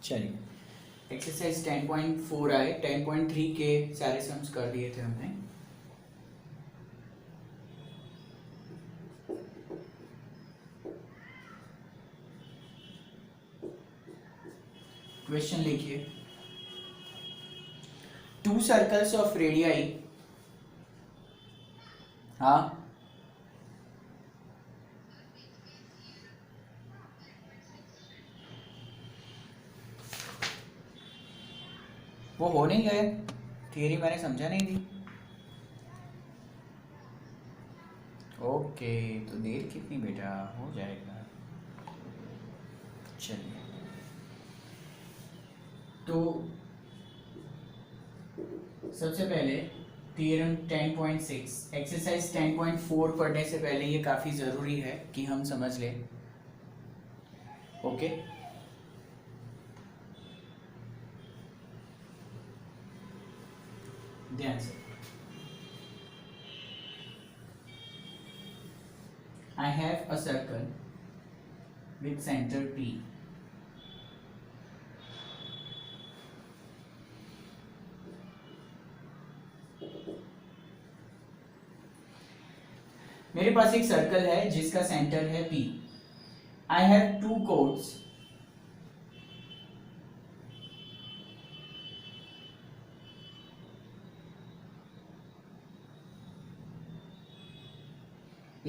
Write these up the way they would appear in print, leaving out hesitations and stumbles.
चलिए एक्सरसाइज 10.4 आए, 10.3 के सारे सम्स कर दिए थे हमने। क्वेश्चन लिखिए, टू सर्कल्स ऑफ रेडियाई, हाँ वो हो नहीं गए, थियरी मैंने समझा नहीं दी। ओके तो देर कितनी बेटा, हो जाएगा। चलिए तो सबसे पहले थ्योरम 10.6 एक्सरसाइज 10.4 पढ़ने से पहले ये काफ़ी ज़रूरी है कि हम समझ लें। ओके ध्यान से, I have a circle with center P. मेरे पास एक सर्कल है जिसका सेंटर है P. I have two chords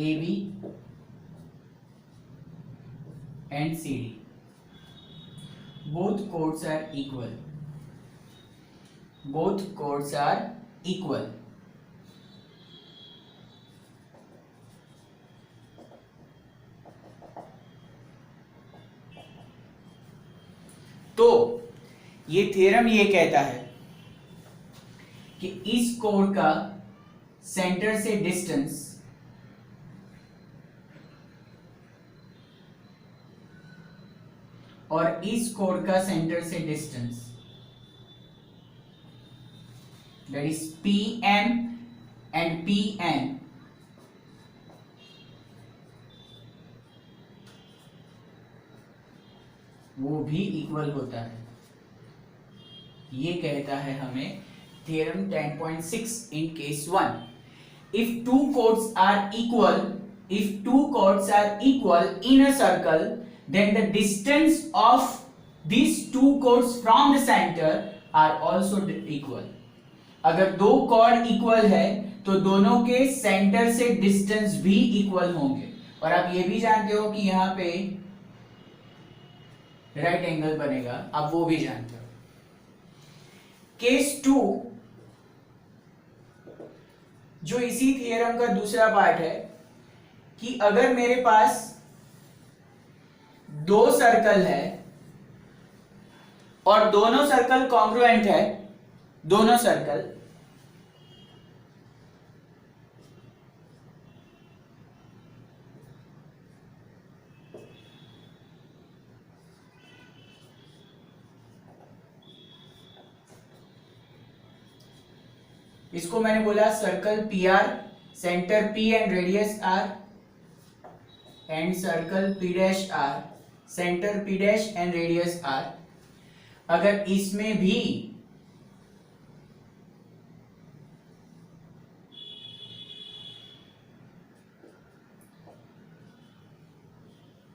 AB and CD. Both chords are equal. Both chords are equal. तो ये थ्योरम ये कहता है कि इस कोड का सेंटर से डिस्टेंस और इस कोड का सेंटर से distance, that is PM and PN, वो भी इक्वल होता है। ये कहता है हमें theorem 10.6 in case 1, if two chords are equal in a circle, then the distance of these two chords from the center are also equal. अगर दो chord इक्वल है तो दोनों के सेंटर से डिस्टेंस भी इक्वल होंगे। और आप ये भी जानते हो कि यहाँ पे राइट एंगल बनेगा, आप वो भी जानते हो। केस 2 जो इसी थ्योरम का दूसरा पार्ट है कि अगर मेरे पास दो सर्कल है और दोनों सर्कल कॉन्ग्रुएंट है, दोनों सर्कल, इसको मैंने बोला circle PR, centre P and radius R, and circle P', centre P' and radius R। अगर इसमें भी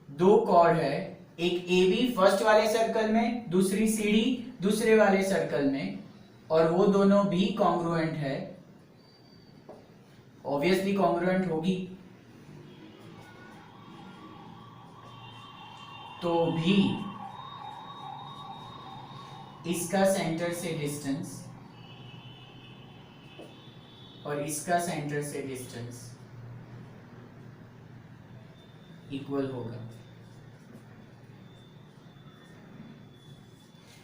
दो कॉर्ड है, एक AB फर्स्ट वाले सर्कल में, दूसरी CD दूसरे वाले सर्कल में, और वो दोनों भी कॉन्ग्रुएंट है, ऑब्वियसली कॉन्ग्रुएंट होगी, तो भी इसका सेंटर से डिस्टेंस और इसका सेंटर से डिस्टेंस इक्वल होगा।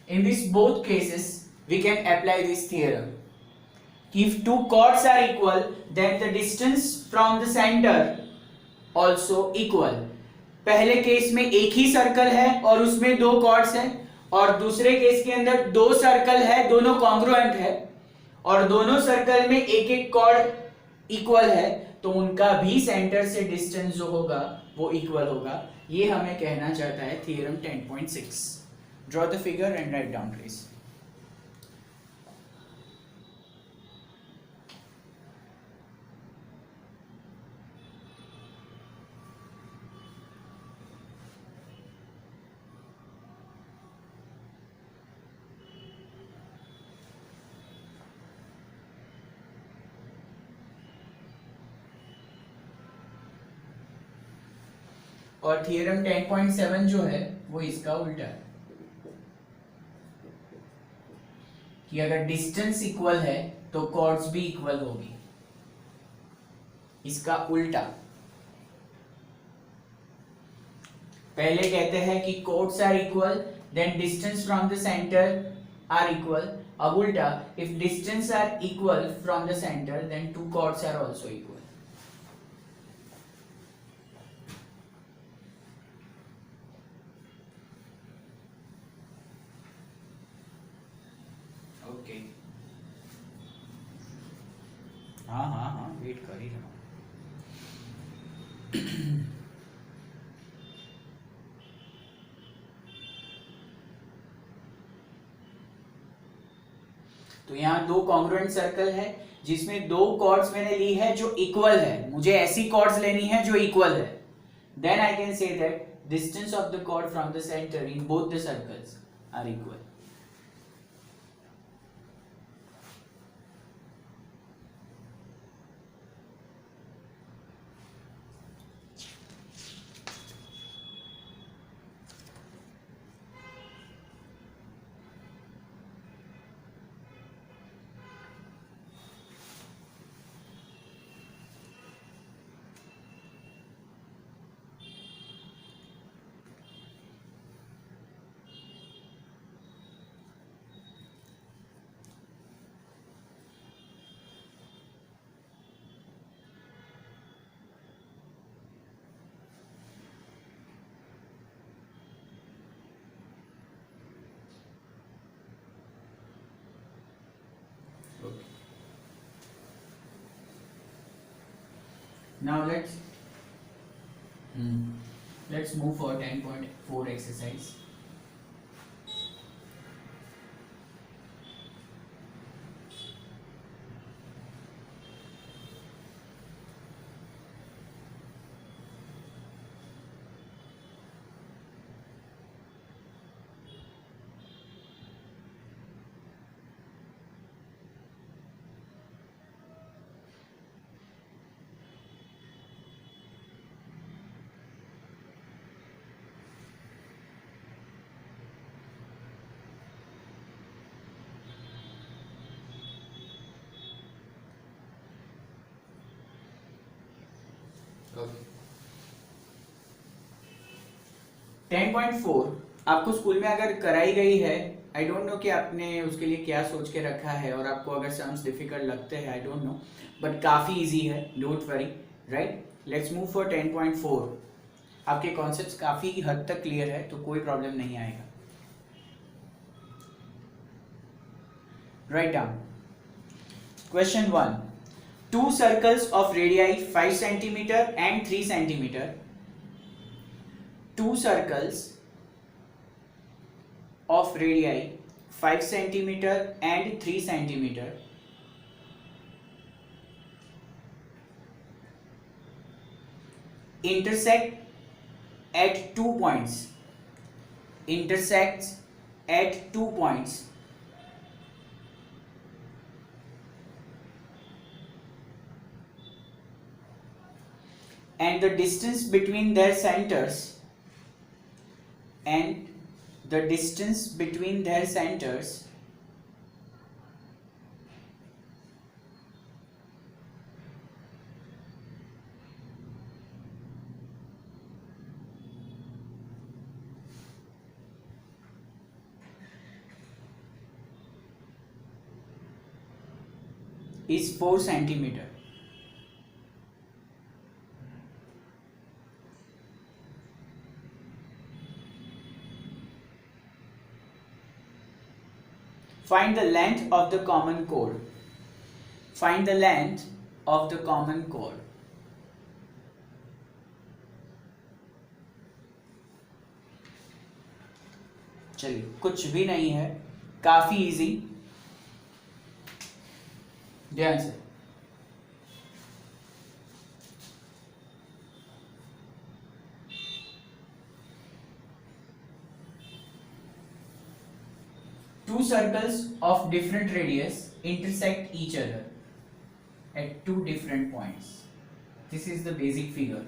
In these both cases we can apply this theorem. If two chords are equal, then the distance from the center also equal. पहले केस में एक ही सर्कल है और उसमें दो कॉर्ड्स हैं, और दूसरे केस के अंदर दो सर्कल है, दोनों कॉन्ग्रुएंट है, और दोनों सर्कल में एक एक कॉर्ड इक्वल है, तो उनका भी सेंटर से डिस्टेंस जो होगा वो इक्वल होगा। ये हमें कहना चाहता है theorem 10.6। Draw the figure and write down, please. और थियरम 10.7 जो है वो इसका उल्टा है कि अगर डिस्टेंस इक्वल है तो कॉर्ड्स भी इक्वल होगी, इसका उल्टा। पहले कहते हैं कि chords are equal then distance from the centre are equal, अब उल्टा, if distance are equal from the centre then two chords are also equal. Okay, हाँ हाँ हाँ, वेट कर ही रहा हूँ। तो यहाँ दो कॉन्ग्रुएंट सर्कल है जिसमें दो कॉर्ड्स मैंने ली है जो इक्वल है, मुझे ऐसी कॉर्ड्स लेनी है जो इक्वल है, then I can say that distance of the chord from the centre in both the circles are equal. Now let's move for 10.4 exercise. Okay. 10.4 आपको स्कूल में अगर कराई गई है, आई डोंट नो कि आपने उसके लिए क्या सोच के रखा है, और आपको अगर सम्स डिफिकल्ट लगते हैं आई डोंट नो, बट काफ़ी इजी है, don't worry, right. Let's move for 10.4। आपके कॉन्सेप्ट्स काफ़ी हद तक क्लियर है तो कोई प्रॉब्लम नहीं आएगा। Write down question 1। Two circles of radii 5 centimeter and 3 centimeter. Two circles of radii 5 centimeter and 3 centimeter intersect at 2 points. Intersects at 2 points. And the distance between their centers is 4 centimeter. Find the length of the common chord. Find the length of the common chord. चलिए, कुछ भी नहीं है, काफी easy, ध्यान से। Two circles of different radius intersect each other at two different points. This is the basic figure.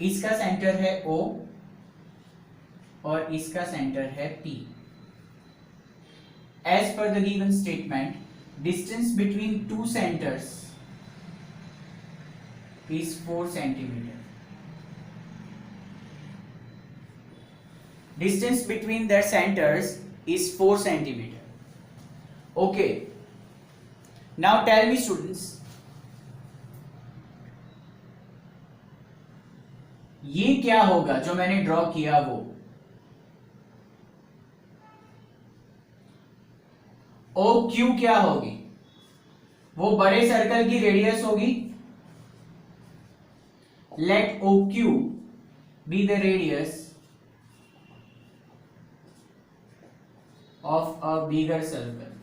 इसका centre है O और इसका सेंटर है P. As per the given statement, distance between two centers is 4 centimeter. Distance between their centers is 4 centimeter. Okay. Now tell me students, ये क्या होगा जो मैंने ड्रॉ किया वो? ओ क्यू क्या होगी? वो बड़े सर्कल की रेडियस होगी. Let OQ be the radius of a bigger circle.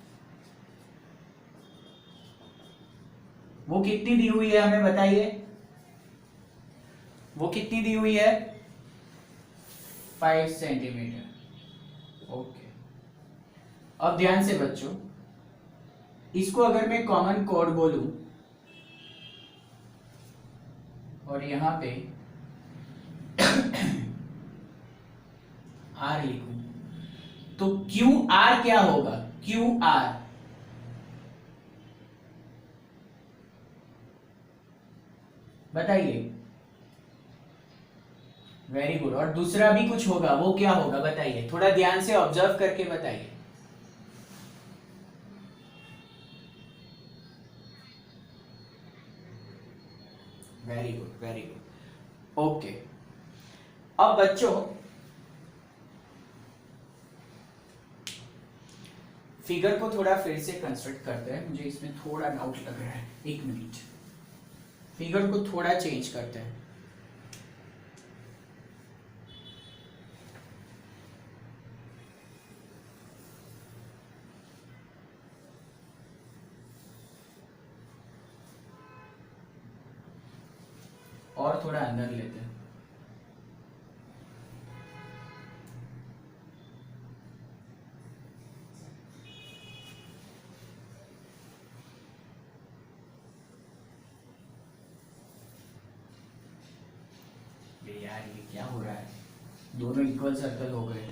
वो कितनी दी हुई है हमें बताइए? वो कितनी दी हुई है? 5 सेंटीमीटर. ओके. अब ध्यान से बच्चों, इसको अगर मैं कॉमन कोड बोलूं और यहां पे आर लिखूं तो क्यू आर क्या होगा? क्यू आर बताइए. Very good. और दूसरा भी कुछ होगा, वो क्या होगा बताइए? थोड़ा ध्यान से ऑब्जर्व करके बताइए. Very good, very good. Okay. अब बच्चों फिगर को थोड़ा फिर से कंस्ट्रक्ट करते हैं, मुझे इसमें थोड़ा डाउट लग रहा है. एक मिनट, फिगर को थोड़ा चेंज करते हैं. और थोड़ा अंदर लेते हैं. यार ये क्या हो रहा है? दोनों इक्वल सर्कल हो गए.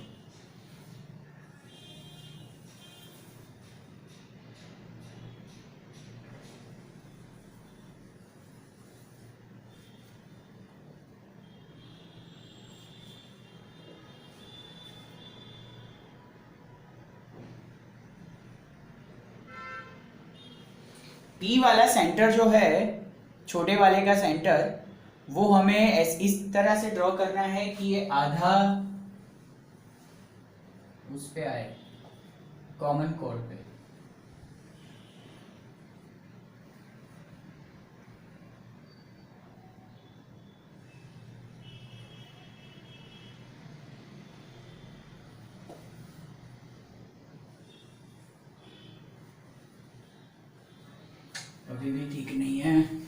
P वाला सेंटर जो है, छोटे वाले का सेंटर, वो हमें इस तरह से ड्रॉ करना है कि ये आधा उस पे आए, कॉमन कोड पे. अभी भी ठीक नहीं है.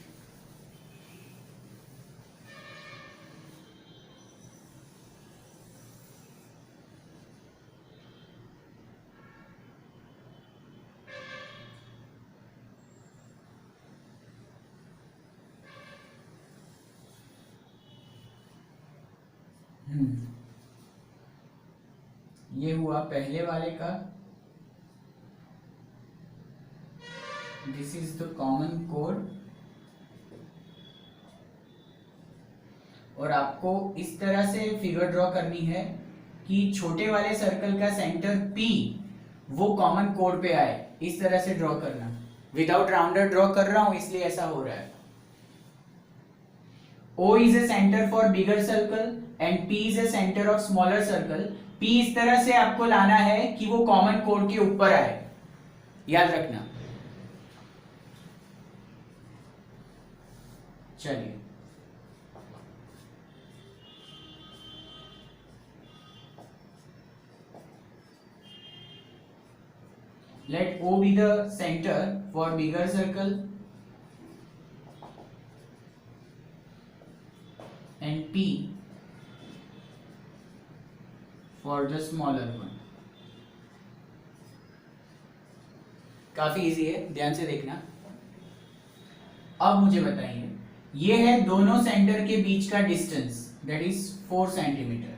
ये हुआ पहले वाले का. This is the common code. और आपको इस तरह से फिगर ड्रॉ करनी है कि छोटे वाले सर्कल का सेंटर P वो कॉमन कोड पे आए. इस तरह से ड्रॉ करना. विदाउट राउंडर ड्रॉ कर रहा हूं इसलिए ऐसा हो रहा है. O is a center for bigger circle and P is a center of smaller circle. P इस तरह से आपको लाना है कि वो कॉमन कोड के ऊपर आए. याद रखना. चलिए, let O be the center for bigger circle and P for the smaller one. काफी इजी है, ध्यान से देखना। अब मुझे बताइए, ये है दोनों सेंटर के बीच का distance, that is 4 centimetre.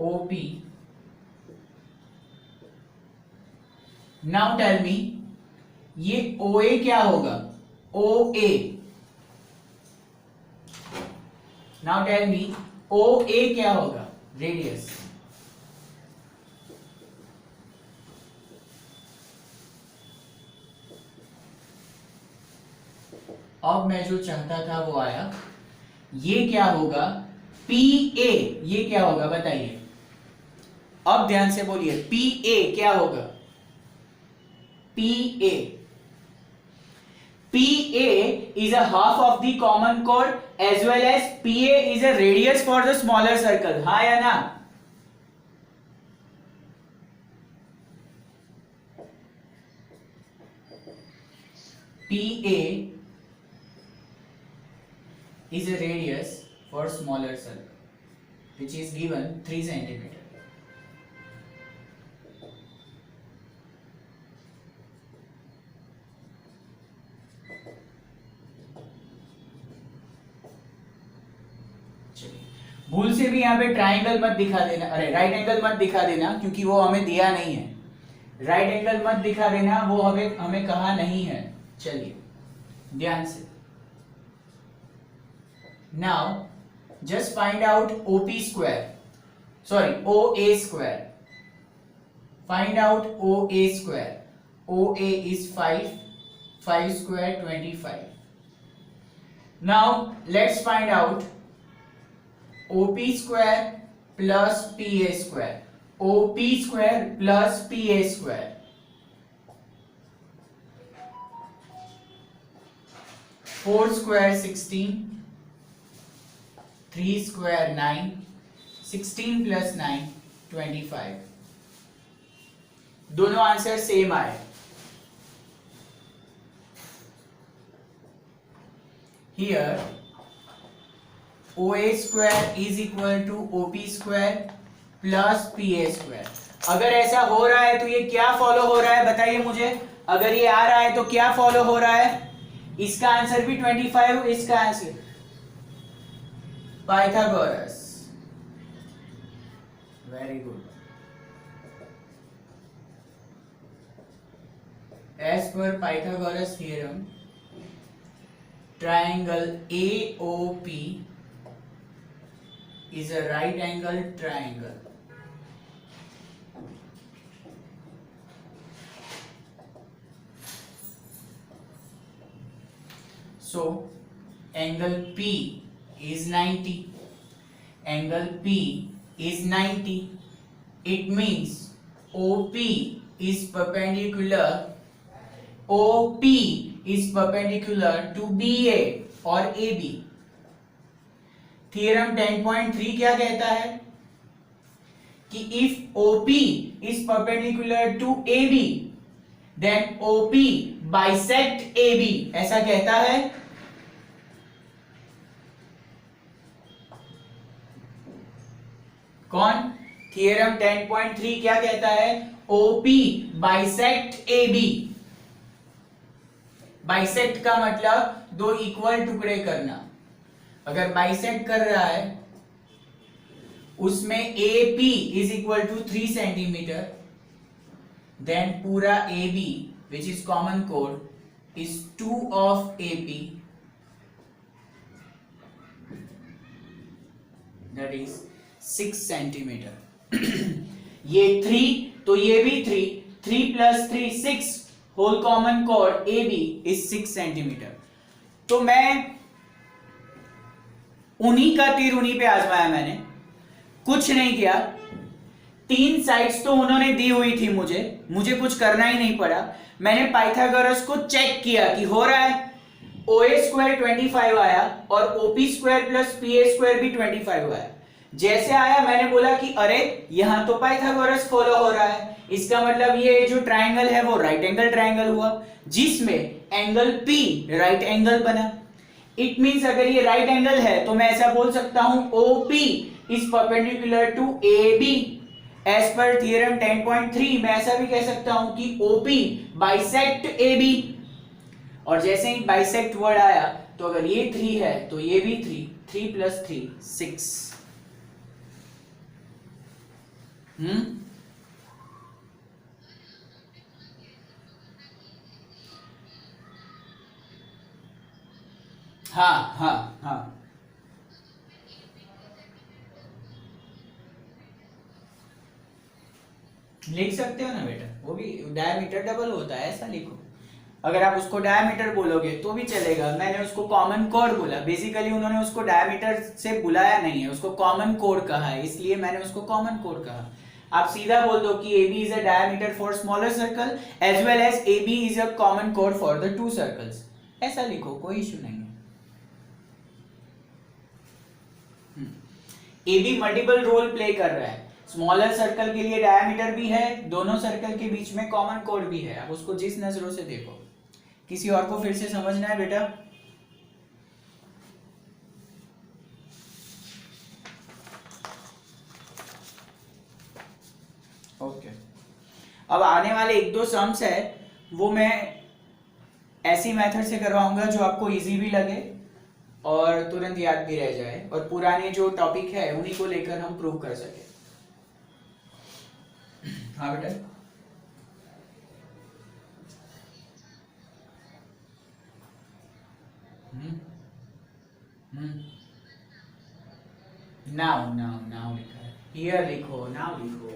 OP, now tell me ये OA क्या होगा? OA, now tell me OA क्या होगा? रेडियस। अब मैं जो चाहता था वो आया, ये क्या होगा? PA, ये क्या होगा बताइए? अब ध्यान से बोलिए, PA क्या होगा? PA, PA is a half of the common chord as well as PA is a radius for the smaller circle. हाँ या ना? PA is a radius for smaller circle which is given 3 centimeter. भूल से भी यहाँ पे triangle मत दिखा देना, अरे राइट एंगल मत दिखा देना क्योंकि वो हमें दिया नहीं है। राइट एंगल मत दिखा देना, वो हमें कहा नहीं है। चलिए ध्यान से, now just find out OP square, sorry OA square. Find out OA square. OA is 5, 5 square 25. Now let's find out OP square plus PA square. OP square plus PA square. 4 square 16, 3 square 9, 16 plus 9 25. दोनों answer same आए। Here OA square is equal to OP square plus PA square. अगर ऐसा हो रहा है तो ये क्या फॉलो हो रहा है बताइए मुझे। अगर ये आ रहा है तो क्या फॉलो हो रहा है? इसका आंसर भी 25, इसका answer Pythagoras. Very good. As per Pythagoras theorem, triangle AOP is a right angle triangle. So angle P is 90. Angle P is 90. It means OP is perpendicular. OP is perpendicular to BA or AB. Theorem 10.3 क्या कहता है कि if OP is perpendicular to AB, then OP bisect AB. ऐसा कहता है। कौन? Theorem 10.3 क्या कहता है? OP bisect AB. बाइसेक्ट का मतलब दो इक्वल टुकड़े करना। अगर बाइसेक्ट कर रहा है उसमें AP is equal to 3 centimetre, then पूरा AB विच इज कॉमन कोड is 2 of AP, that is 6 centimetre. ये 3 तो ये भी 3 plus 3 6, whole common chord AB is 6 centimetre. तो मैं उन्हीं का तीर उन्हीं पे आजमाया, मैंने कुछ नहीं किया। 3 साइड्स तो उन्होंने दी हुई थी, मुझे कुछ करना ही नहीं पड़ा। मैंने पाइथागोरस को चेक किया कि हो रहा है। ओ ए स्क्वायर 25 आया और OP square plus P A square भी 25 आया। जैसे आया मैंने बोला कि अरे यहां तो पाइथागोरस फॉलो हो रहा है, इसका मतलब ये जो ट्राइंगल है वो राइट एंगल ट्राइंगल हुआ जिसमें एंगल पी राइट एंगल बना। इट मींस अगर ये राइट एंगल है तो मैं ऐसा बोल सकता हूं OP is perpendicular to AB। As per theorem 10.3 मैं ऐसा भी कह सकता हूं कि OP बाइसेक्ट AB। और जैसे ही बाइसेक्ट वर्ड आया तो अगर ये 3 है तो ये भी 3, 3 + 3 6। हाँ हाँ हाँ, लिख सकते हो ना बेटा, वो भी डायमीटर डबल होता है ऐसा लिखो। अगर आप उसको डायमीटर बोलोगे तो भी चलेगा, मैंने उसको कॉमन कोड बोला, बेसिकली उन्होंने उसको डायमीटर से बुलाया नहीं है, उसको कॉमन कोड कहा है, इसलिए मैंने उसको कॉमन कोड कहा। आप सीधा बोल दो कि AB is a diameter for smaller circle as well as AB is a common कोड फॉर द टू सर्कल्स, ऐसा लिखो, कोई इशू नहीं है। AB मल्टीपल रोल प्ले कर रहा है, स्मॉलर सर्कल के लिए डायमीटर भी है, दोनों सर्कल के बीच में कॉमन कोड भी है, आप उसको जिस नजरों से देखो। किसी और को फिर से समझना है बेटा? ओके, अब आने वाले 1-2 सम्स है वो मैं ऐसी मेथड से करवाऊंगा जो आपको इजी भी लगे और तुरंत याद भी रह जाए, और पुराने जो टॉपिक है उन्हीं को लेकर हम प्रूव कर सके। हाँ बेटा, नाउ नाउ नाउ लिखा है, हियर लिखो, नाउ लिखो।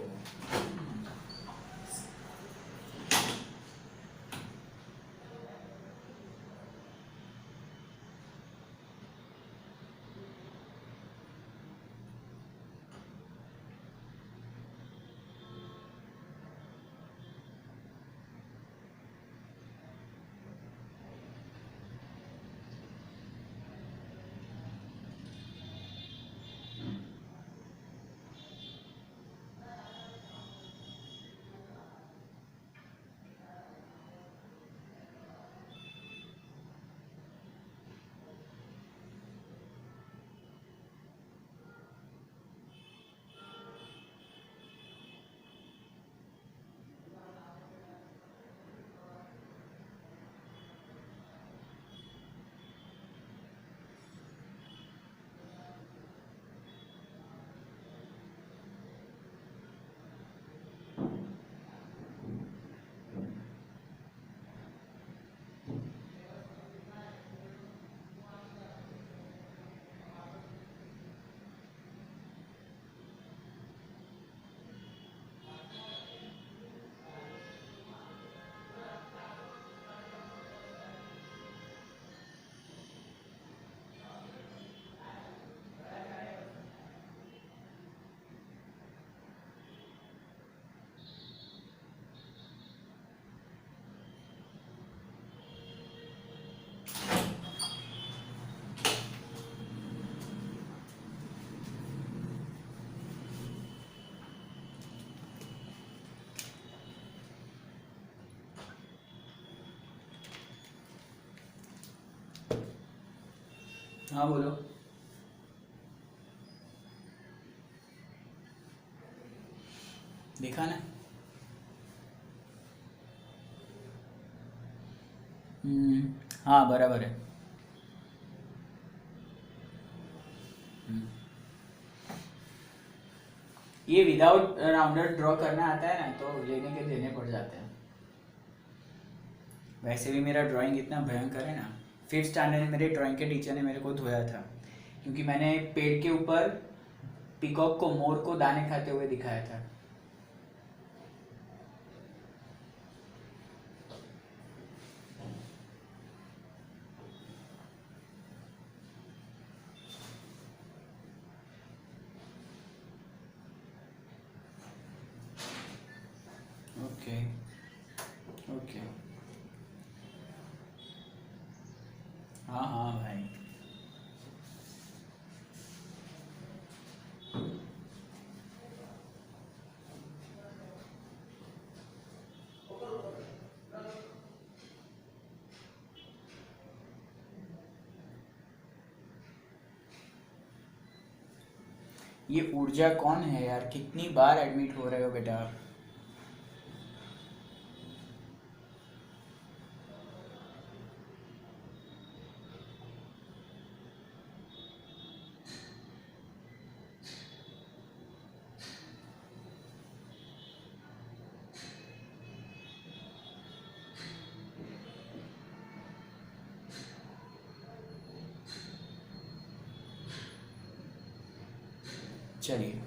हाँ बोलो। देखा ना? हाँ बराबर है। ये विदाउट राउंडर ड्रॉ करना आता है ना तो लेने के देने पड़ जाते हैं। वैसे भी मेरा ड्राइंग इतना भयंकर है ना, 5th स्टैंडर्ड में मेरे ड्राइंग के टीचर ने मेरे को धोया था क्योंकि मैंने पेड़ के ऊपर पीकॉक को, मोर को दाने खाते हुए दिखाया था। ओके ओके, हाँ हाँ भाई। ये ऊर्जा कौन है यार, कितनी बार एडमिट हो रहे हो बेटा आप? चलिए,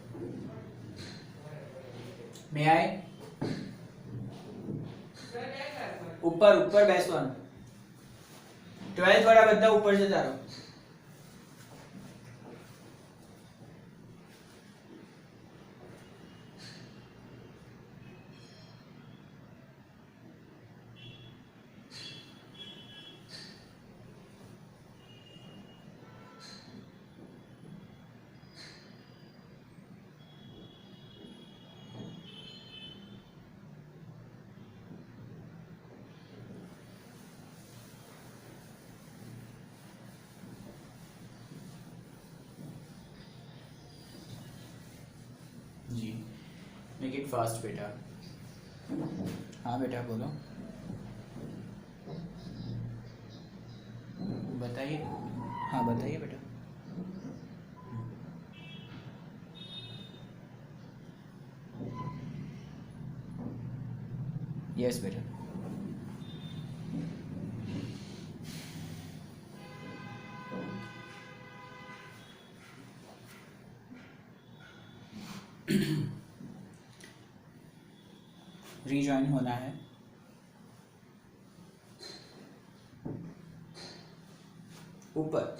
मैं आए ऊपर ऊपर बैसो। 12th वाला बंदा ऊपर से जा रहा हूँ। जी, मेक इट फास्ट बेटा। हाँ बेटा बोलो, बताइए। हाँ बताइए बेटा। यस बेटा। रीजॉइन होना है। ऊपर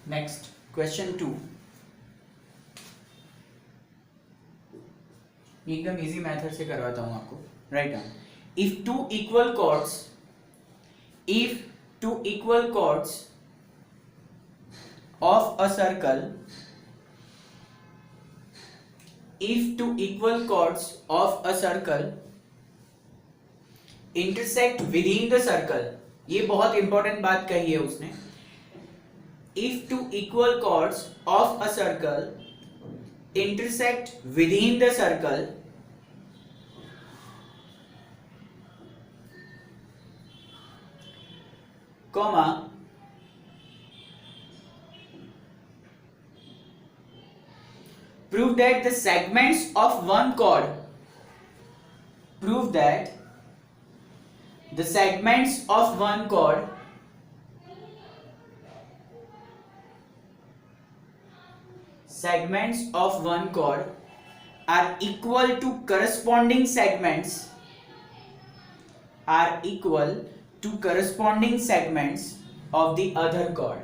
नेक्स्ट क्वेश्चन 2। एकदम इजी मेथड से करवाता हूं आपको। Write down, if two equal chords of a circle, if two equal chords of a circle intersect within the circle, ये बहुत इंपॉर्टेंट बात कही है उसने। if two equal chords of a circle intersect within the circle, comma, prove that the segments of one chord, prove that the segments of one chord are equal to corresponding segments of the other chord.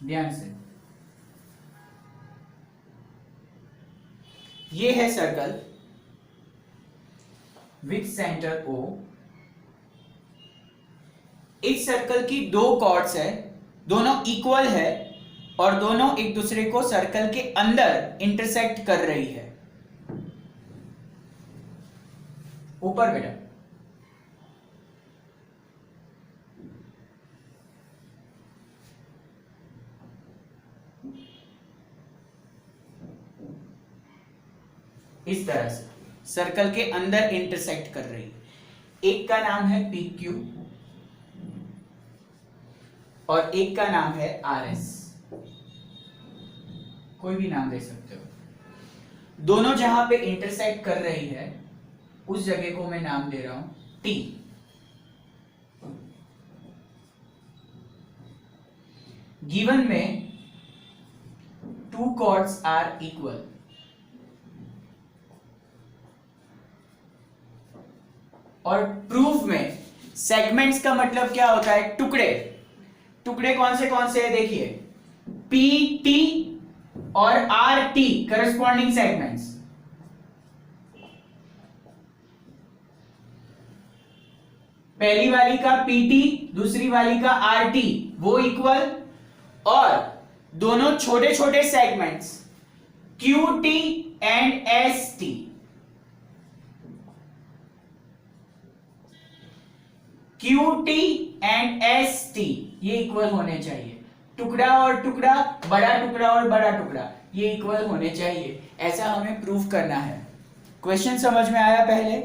ध्यान से, ये है circle with centre O। इस circle की दो chords है, दोनों equal है और दोनों एक दूसरे को सर्कल के अंदर इंटरसेक्ट कर रही है। ऊपर बेटा, इस तरह से सर्कल के अंदर इंटरसेक्ट कर रही है। एक का नाम है PQ और एक का नाम है RS, कोई भी नाम दे सकते हो। दोनों जहां पे इंटरसेक्ट कर रही है उस जगह को मैं नाम दे रहा हूं T। गिवन में टू कॉर्ड्स आर इक्वल, और प्रूफ में सेगमेंट्स का मतलब क्या होता है? टुकड़े। टुकड़े कौन से है देखिए, पी टी और आर टी करस्पॉन्डिंग सेगमेंट्स। पहली वाली का पीटी, दूसरी वाली का आरटी, वो इक्वल, और दोनों छोटे छोटे segments QT and ST, QT and ST ये इक्वल होने चाहिए। टुकड़ा और टुकड़ा, बड़ा टुकड़ा और बड़ा टुकड़ा ये इक्वल होने चाहिए, ऐसा हमें प्रूफ करना है। क्वेश्चन समझ में आया पहले?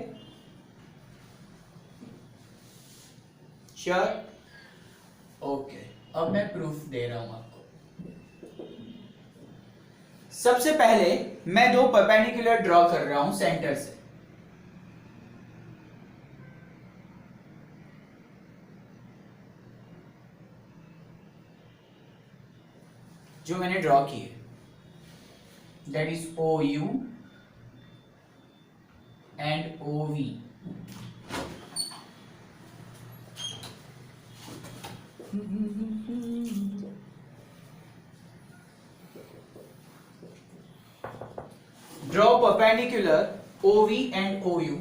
श्योर? ओके, अब मैं प्रूफ दे रहा हूं आपको। सबसे पहले मैं दो परपेंडिकुलर ड्रॉ कर रहा हूं सेंटर से। जो मैंने ड्रॉ किए, that is O U and O V. Draw perpendicular OV and OU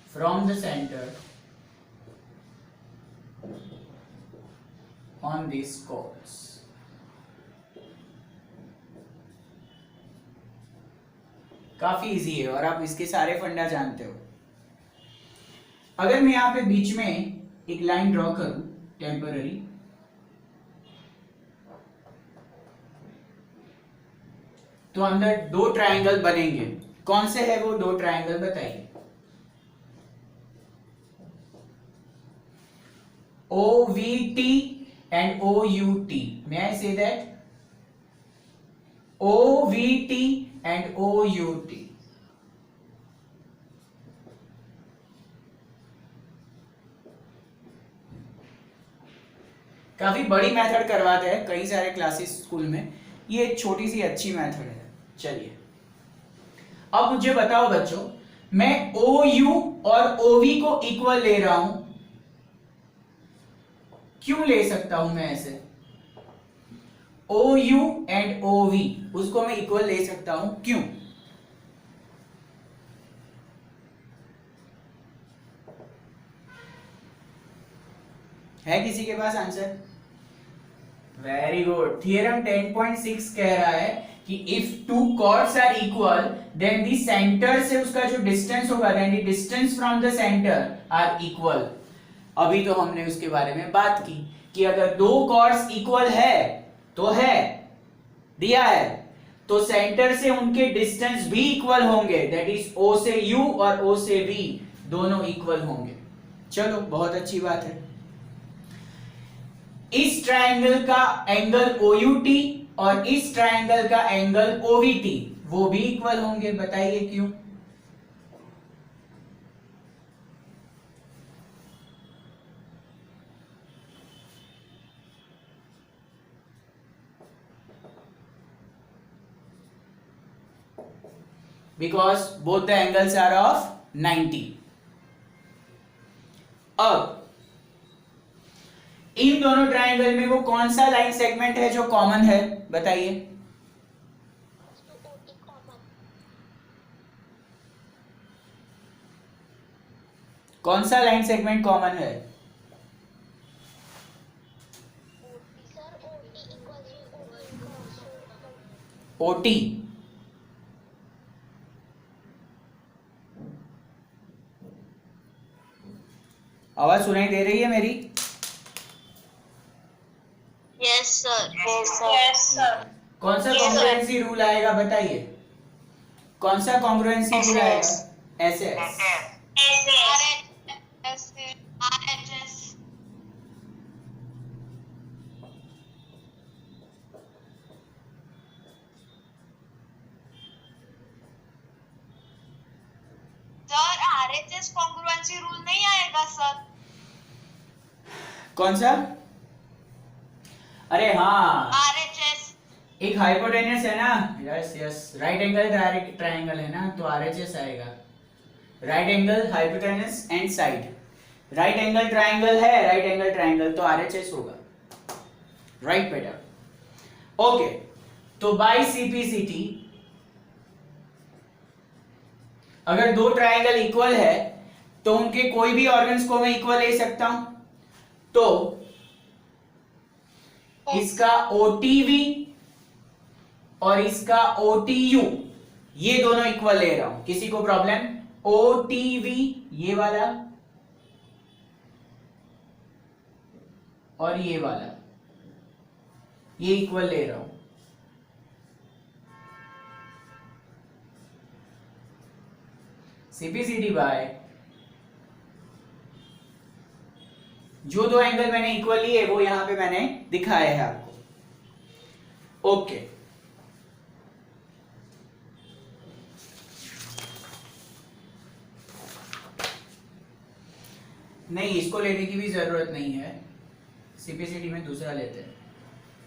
from the center on these chords. काफी इजी है और आप इसके सारे फंडा जानते हो। अगर मैं यहां पे बीच में एक लाइन ड्रॉ करूं टेम्पररी, तो अंदर दो ट्रायंगल बनेंगे। कौन से है वो दो ट्रायंगल बताइए? OVT and OUT. May I say that? OVT and OUT. काफी बड़ी मेथड करवाते हैं कई सारे क्लासेस स्कूल में, ये एक छोटी सी अच्छी मेथड है। चलिए अब मुझे बताओ बच्चों, मैं OU और OV को इक्वल ले रहा हूं, क्यों ले सकता हूं मैं ऐसे? OU एंड OV उसको मैं इक्वल ले सकता हूं, क्यों? है किसी के पास आंसर? Very good. थियरम 10.6 कह रहा है कि if two chords are equal then the centre से उसका जो डिस्टेंस होगा, then the distance from the centre are equal. अभी तो हमने उसके बारे में बात की कि अगर दो कॉर्ड्स इक्वल है तो है, दिया है, तो सेंटर से उनके डिस्टेंस भी इक्वल होंगे, दैट इज O से U और O से V दोनों इक्वल होंगे। चलो बहुत अच्छी बात है। इस ट्रायंगल का एंगल OUT और इस ट्रायंगल का एंगल OVT वो भी इक्वल होंगे, बताइए क्यों? Because both the angles are of 90. अब इन दोनों ट्रायंगल में वो कौन सा लाइन सेगमेंट है जो कॉमन है, बताइए? कौन सा लाइन सेगमेंट कॉमन है? OT। आवाज सुनाई दे रही है मेरी? Yes sir. कौन सा कॉन्ग्रुएंसी रूल आएगा बताइए? कौन सा कॉन्ग्रुएंसी रूल आएगा? SS। RHS कॉन्ग्रुएंसी रूल नहीं आएगा सर? कौन सा? अरे हाँ, RHS। एक हाइपोटेन्यूस है ना, yes yes, right angle triangle है ना, तो आरएचएस आएगा। Right angle hypotenuse and side, right angle triangle है, राइट एंगल ट्रायंगल, तो आरएचएस होगा। राइट बेटा, ओके। तो बाय सीपीसीटी अगर दो ट्रायंगल इक्वल है तो उनके कोई भी ऑर्गन्स को मैं इक्वल ले सकता हूं। तो इसका ओटीवी और इसका ओटीयू, ये दोनों इक्वल ले रहा हूं, किसी को प्रॉब्लम? ओटीवी ये वाला और ये वाला, ये इक्वल ले रहा हूं। सीपीसीटी बाय जो दो एंगल मैंने इक्वल लिए वो यहां पे मैंने दिखाया है आपको। ओके, नहीं इसको लेने की भी जरूरत नहीं है, सीपीसीटी में दूसरा लेते हैं।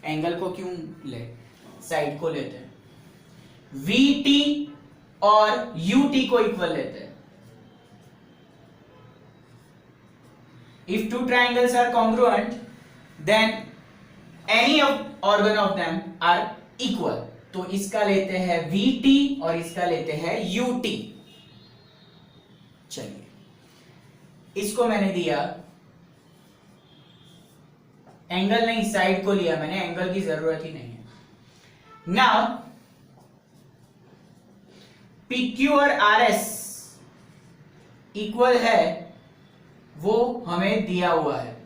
एंगल को क्यों ले, साइड को लेते हैं। वीटी और यूटी को इक्वल लेते हैं। If two triangles are congruent, then any of organ of them are equal. तो इसका लेते हैं VT और इसका लेते हैं UT। चलिए, इसको मैंने दिया, एंगल नहीं साइड को लिया मैंने, एंगल की जरूरत ही नहीं है। नाउ PQ और RS इक्वल है, वो हमें दिया हुआ है।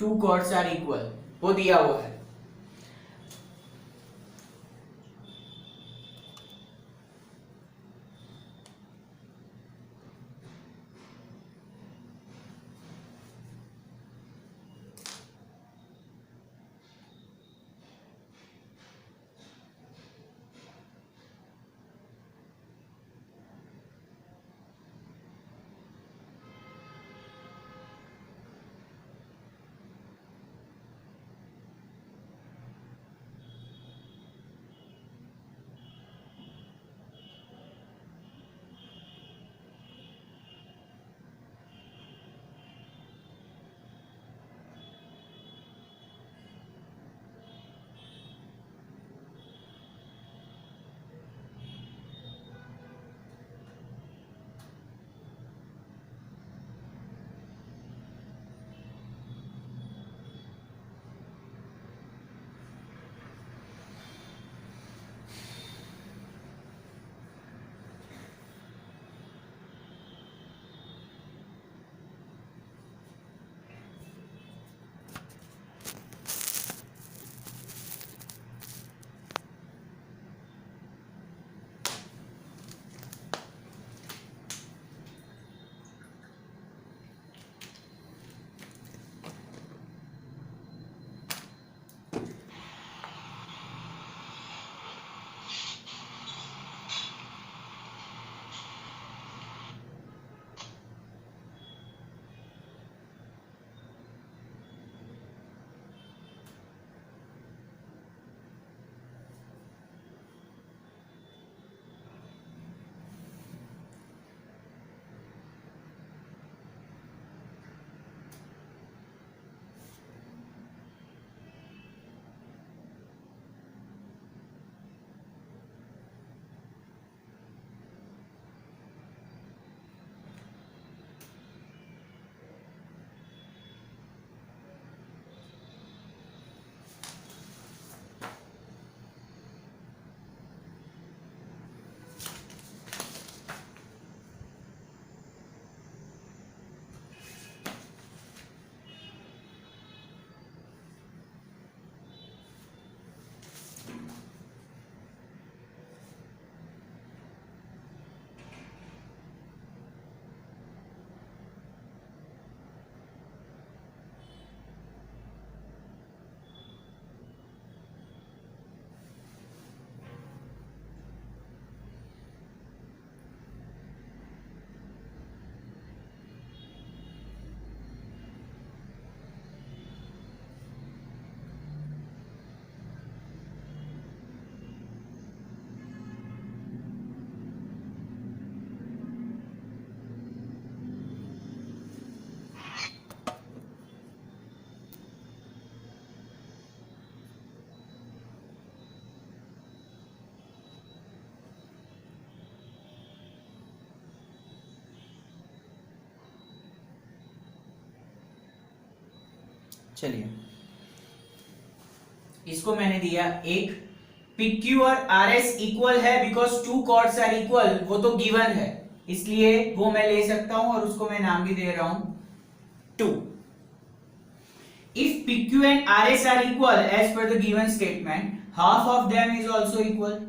टू कॉर्ड्स आर इक्वल, वो दिया हुआ है। चलिए इसको मैंने दिया एक, PQ और RS इक्वल है because two chords are equal, वो तो गिवन है इसलिए वो मैं ले सकता हूं और उसको मैं नाम भी दे रहा हूं 2. If PQ and RS are equal as per the given statement, half of them is also equal.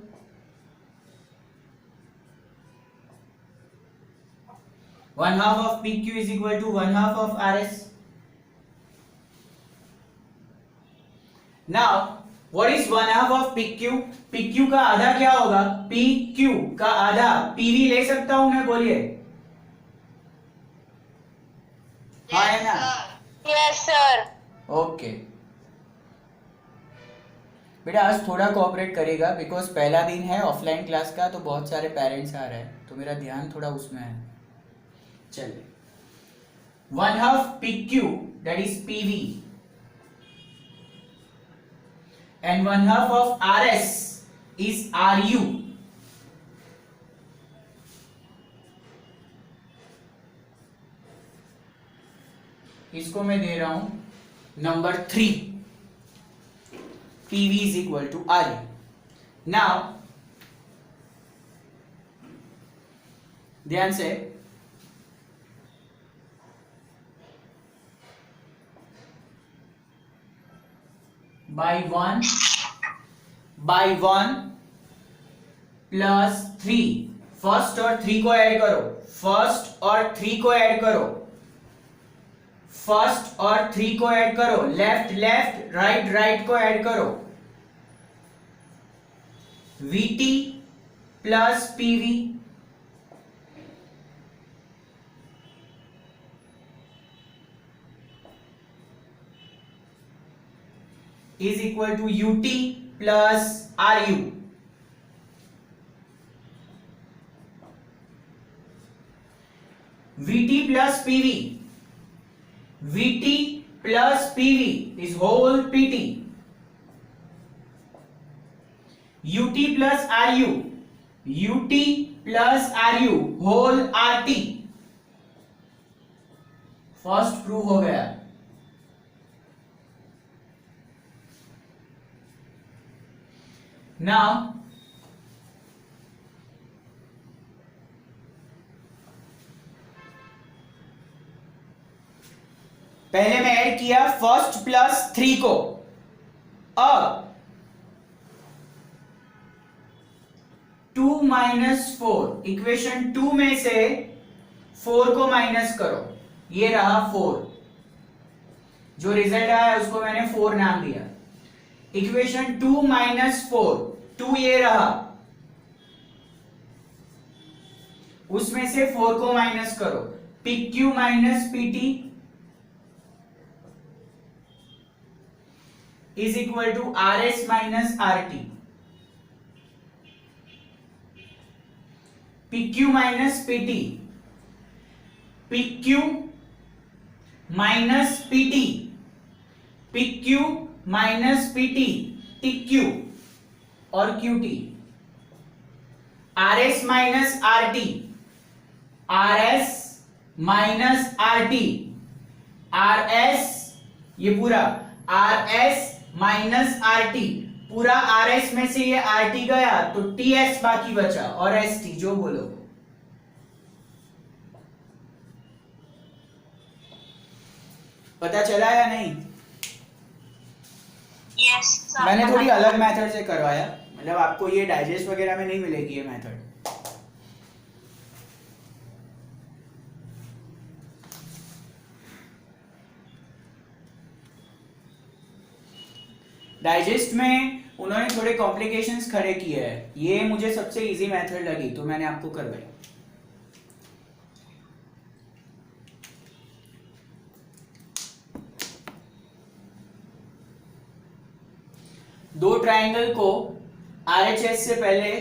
One half of PQ is equal to one half of RS. Now, what is one half of PQ? PQ का आधा क्या होगा? PQ का आधा PV ले सकता हूं मैं, बोलिए हाँ है ना? Yes sir. ओके बेटा आज थोड़ा कोऑपरेट करेगा बिकॉज पहला दिन है ऑफलाइन क्लास का, तो बहुत सारे पेरेंट्स आ रहे हैं तो मेरा ध्यान थोड़ा उसमें है. चलिए one half PQ that is PV and one half of RS is RU. इसको मैं दे रहा हूं number 3. PV is equal to RU. Now ध्यान से by 1 plus 3, फर्स्ट और 3 को ऐड करो, फर्स्ट और 3 को ऐड करो, फर्स्ट और 3 को ऐड करो, लेफ्ट लेफ्ट राइट राइट को ऐड करो, VT plus PV is equal to UT plus RU. VT plus PV, VT plus PV is whole PT. UT plus RU, UT plus RU whole RT. First prove हो गया. Now पहले मैं add किया first plus 3 को, अब 2 minus 4, equation 2 में से 4 को माइनस करो, ये रहा 4, जो रिजल्ट आया उसको मैंने 4 नाम दिया. इक्वेशन 2 माइनस 4, 2 ये रहा, उसमें से 4 को माइनस करो, PQ minus PT is equal to RS minus RT. PQ minus PT, PQ minus PT, PQ minus PT, TQ और QT, RS minus RT, RS minus RT, RS ये पूरा RS माइनस RT, पूरा RS में से ये RT गया तो TS बाकी बचा और ST जो बोलो. पता चला या नहीं? Yes sir. मैंने थोड़ी अलग मेथड से करवाया, मतलब आपको ये डाइजेस्ट वगैरह में नहीं मिलेगी ये मेथड. डाइजेस्ट में उन्होंने थोड़े कॉम्प्लिकेशंस खड़े किए हैं, ये मुझे सबसे इजी मेथड लगी तो मैंने आपको करवाई. दो ट्रायंगल को RHS से पहले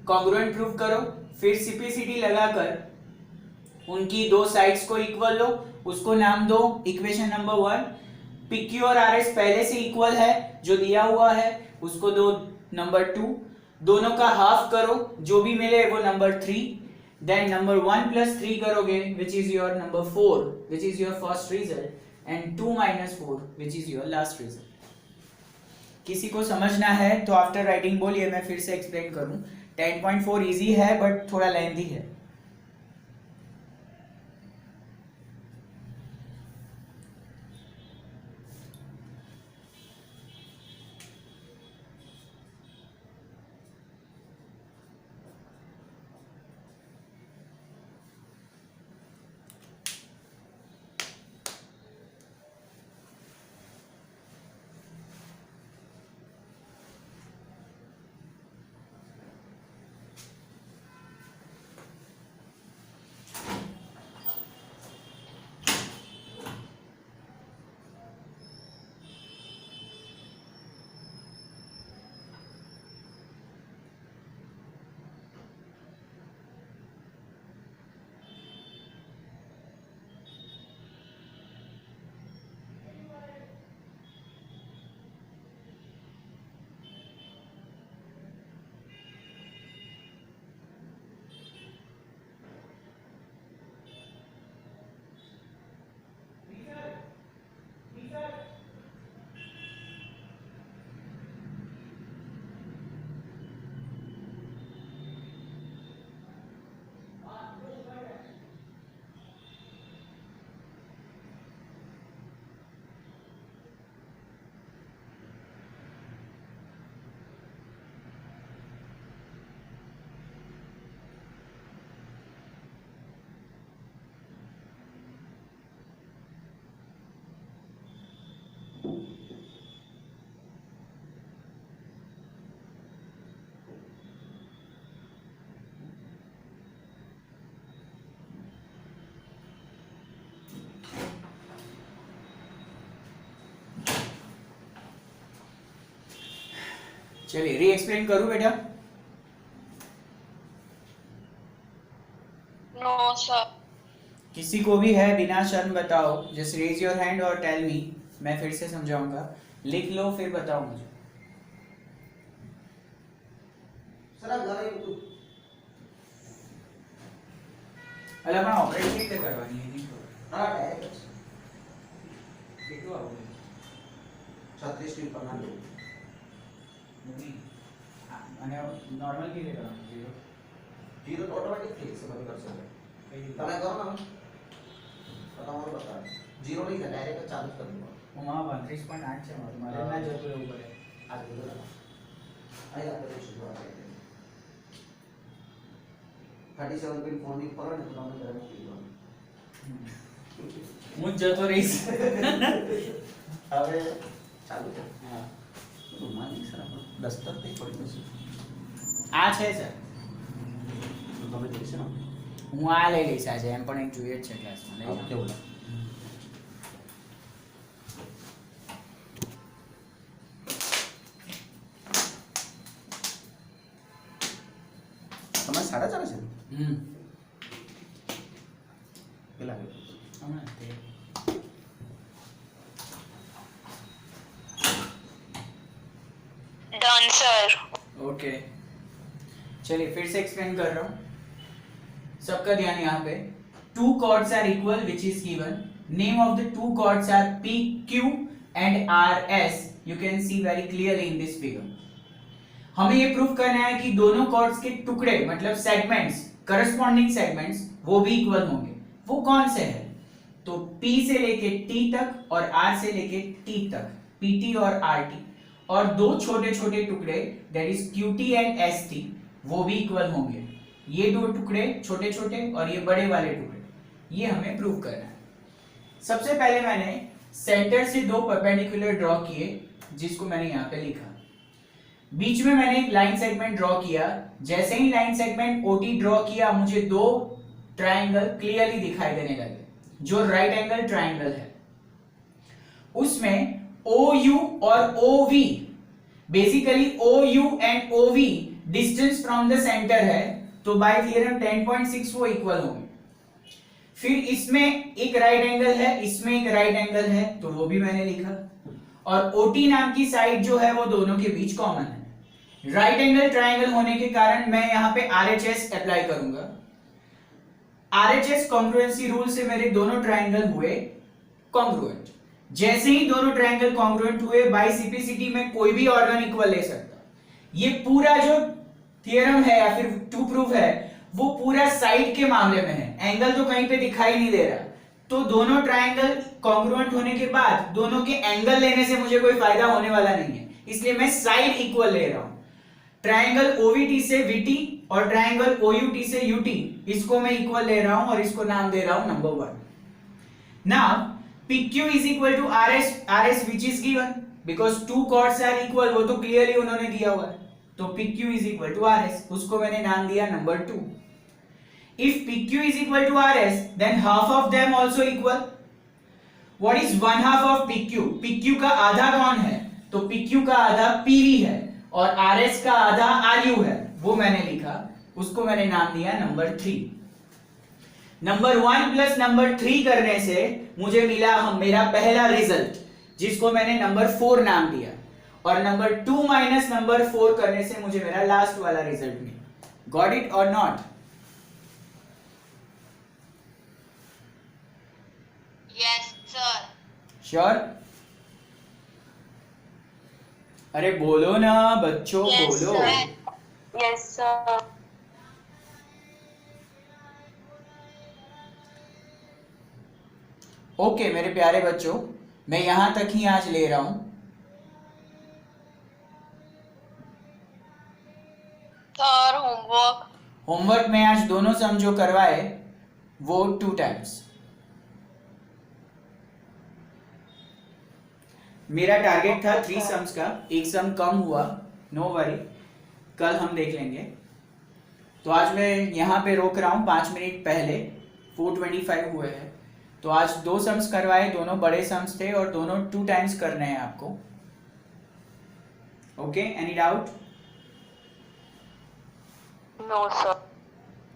कॉन्ग्रुएंट प्रूव करो, फिर CPCT लगाकर उनकी दो साइड्स को इक्वल लो, उसको नाम दो इक्वेशन नंबर 1. PQ और RS पहले से इक्वल है जो दिया हुआ है, उसको दो नंबर 2, दोनों का हाफ करो, जो भी मिले वो नंबर 3, देन नंबर 1 प्लस 3 करोगे which is your number 4 which is your first result. and 2 minus 4 which is your last result. किसी को समझना है तो आफ्टर राइटिंग बोलिए, मैं फिर से एक्सप्लेन करूं. 10.4 इजी है बट थोड़ा लेंथी है. चलिए री एक्सप्लेन करूं बेटा? No sir. किसी को भी है बिना शर्म बताओ, जस्ट रेज योर हैंड और टेल मी. मैं फिर से समझाऊंगा, लिख लो फिर बताओ मुझे. सर आप गाने को अरे मैं ऑपरेट कैसे करवानी है? नहीं हां है कितना आओगे? 36 टीम करना लो नहीं અને નોર્મલ કેવી કરવાનું? 0 जीरो तो ऑटोमेटिक फिक्स बंद कर सकते हैं. तने करो ना पता और बता. जीरो नहीं है, डायरेक्ट चालू कर दूंगा. હું માં 32.8 છે મારું, મારે ના જતું રહેવું પડે. आज बोलो ना आई आपको शुरुआत है 37 पिन फोन नहीं पकड़ नहीं तो मैं डायरेक्ट क्लिक करूं. હું જ જતો રહીશ. હવે ચાલુ છે. હા રૂમાલ નહીં સર આપણો દસ્તર તે પડી જશે. આ છે સર, તો તમે જોઈશે ને હું આ લઈ લઈશ આજે, એમ પણ એક જોઈએ જ છે ક્લાસમાં. લઈ આવું જાઓ. કેવું તમારે સાડા ચાલે છે પેલા હમણાં તે डन सर. ओके चलिए फिर से एक्सप्लेन कर रहा हूँ. सबका ध्यान यहाँ पे. Two chords are equal which is given. Name of the two chords are P, Q and R, S. You can see very clearly in this figure. हमें ये प्रूफ करना है कि दोनों chords के टुकड़े मतलब सेगमेंट्स, करस्पॉन्डिंग सेगमेंट्स वो भी इक्वल होंगे. वो कौन से हैं? तो P से लेके T तक और R से लेके T तक, PT और RT, और दो छोटे छोटे टुकड़े that is QT and ST वो भी इक्वल होंगे. ये दो टुकड़े छोटे छोटे और ये बड़े वाले टुकड़े, ये हमें प्रूव करना है. सबसे पहले मैंने सेंटर से दो परपेंडिकुलर ड्रॉ किए जिसको मैंने यहाँ पे लिखा. बीच में मैंने एक लाइन सेगमेंट ड्रॉ किया. जैसे ही लाइन सेगमेंट OT ड्रॉ किया मुझे दो ट्रायंगल क्लियरली दिखाई देने लगे जो राइट एंगल ट्रायंगल है. उसमें OU और OV, basically OU and OV distance from the centre है, तो बाय थ्योरम 10.6 वो इक्वल होंगे. फिर इसमें एक राइट एंगल है, इसमें एक राइट एंगल है, तो वो भी मैंने लिखा. और OT नाम की साइड जो है वो दोनों के बीच कॉमन है. राइट एंगल ट्रायंगल होने के कारण मैं यहाँ पे RHS अप्लाई करूंगा. RHS कॉन्ग्रुएंसी रूल से मेरे दोनों ट्रायंगल हुए कॉन्ग्रुएंट। जैसे ही दोनों ट्रायंगल कॉन्ग्रुएंट हुए, बाय सिंप्लिसिटी में कोई भी ऑर्गन इक्वल ले सकता। ये पूरा जो थियरम है या फिर टू प्रूफ है वो पूरा साइड के मामले में है, एंगल तो कहीं पे दिखाई नहीं दे रहा। तो दोनों ट्रायंगल कॉन्ग्रुएंट होने के बाद दोनों के एंगल लेने से मुझे कोई फायदा होने वाला नहीं है, इसलिए मैं साइड इक्वल ले रहा हूं। ट्रायंगल OVT से VT और ट्रायंगल OUT से UT, इसको मैं इक्वल ले रहा हूं और इसको नाम दे रहा हूं number 1। Now PQ is equal to RS which is given because two chords are equal, वो तो क्लियरली उन्होंने दिया हुआ है। तो PQ is equal to RS, उसको मैंने नाम दिया number 2। If PQ is equal to RS, then half of them also equal. What is one half of PQ? PQ का आधा कौन है? तो PQ का आधा PV है और RS का आधा RU है, वो मैंने लिखा, उसको मैंने नाम दिया नंबर 3। नंबर 1 प्लस नंबर 3 करने से मुझे मिला मेरा पहला रिजल्ट, जिसको मैंने नंबर 4 नाम दिया, और नंबर 2 माइनस नंबर 4 करने से मुझे मेरा लास्ट वाला रिजल्ट मिला। गॉट इट और नॉट? Yes, sir. श्योर? अरे बोलो ना बच्चों, Yes, बोलो। sir. Yes, sir. ओके मेरे प्यारे बच्चों, मैं यहां तक ही आज ले रहा हूं। Sir, homework. होमवर्क में आज दोनों सम जो करवाए वो 2 टाइम्स। मेरा टारगेट था 3 सम्स का, एक सम कम हुआ, नो वरी, कल हम देख लेंगे। तो आज मैं यहाँ पे रोक रहा हूँ 5 मिनट पहले, 4:25 हुए हैं। तो आज 2 सम्स करवाए, दोनों बड़े सम्स थे और दोनों 2 टाइम्स करने हैं आपको। Okay, any doubt? No, sir.